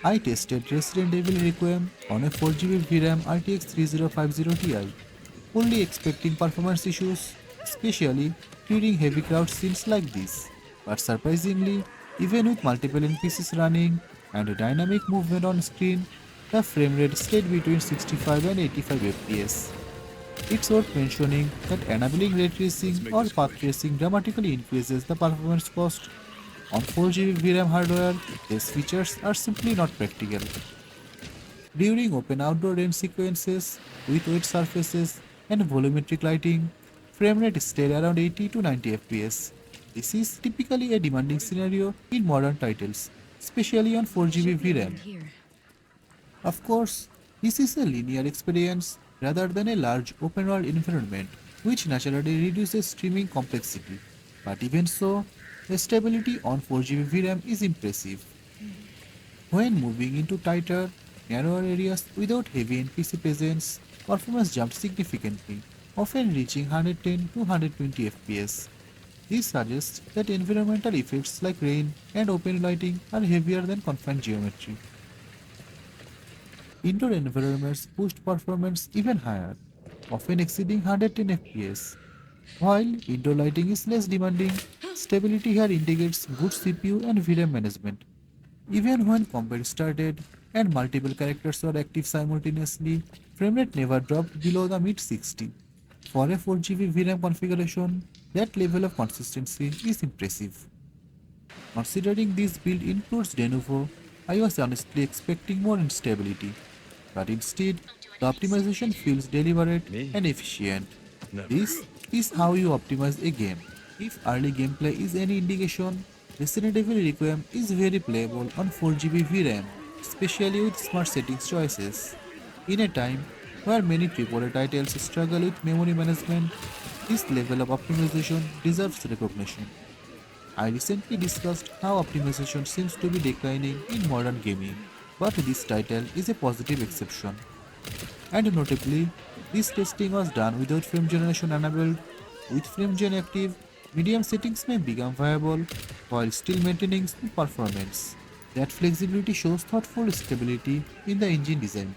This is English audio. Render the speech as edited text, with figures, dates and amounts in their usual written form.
I tested Resident Evil Requiem on a 4GB VRAM RTX 3050 Ti, fully expecting performance issues, especially during heavy crowd scenes like this. But surprisingly, even with multiple NPCs running and a dynamic movement on screen, the frame rate stayed between 65 and 85 FPS. It's worth mentioning that enabling ray tracing or path tracing dramatically increases the performance cost. On 4GB VRAM hardware, these features are simply not practical. During open outdoor rain sequences with wet surfaces and volumetric lighting, frame rate stayed around 80 to 90 FPS. This is typically a demanding scenario in modern titles, especially on 4GB VRAM. Of course, this is a linear experience rather than a large open world environment, which naturally reduces streaming complexity. But even so, the stability on 4GB VRAM is impressive. When moving into tighter, narrower areas without heavy NPC presence, performance jumped significantly, often reaching 110 to 120 FPS. This suggests that environmental effects like rain and open lighting are heavier than confined geometry. Indoor environments pushed performance even higher, often exceeding 110 FPS. While indoor lighting is less demanding, stability here indicates good CPU and VRAM management. Even when combat started and multiple characters were active simultaneously, framerate never dropped below the mid 60. For a 4GB VRAM configuration, that level of consistency is impressive. Considering this build includes de novo, I was honestly expecting more instability, but instead, the optimization feels deliberate and efficient. This is how you optimize a game. If early gameplay is any indication, Resident Evil Requiem is very playable on 4GB VRAM, especially with smart settings choices. In a time where many AAA titles struggle with memory management, this level of optimization deserves recognition. I recently discussed how optimization seems to be declining in modern gaming, but this title is a positive exception. And notably, this testing was done without frame generation enabled. With frame gen active, medium settings may become viable while still maintaining smooth performance. That flexibility shows thoughtful stability in the engine design.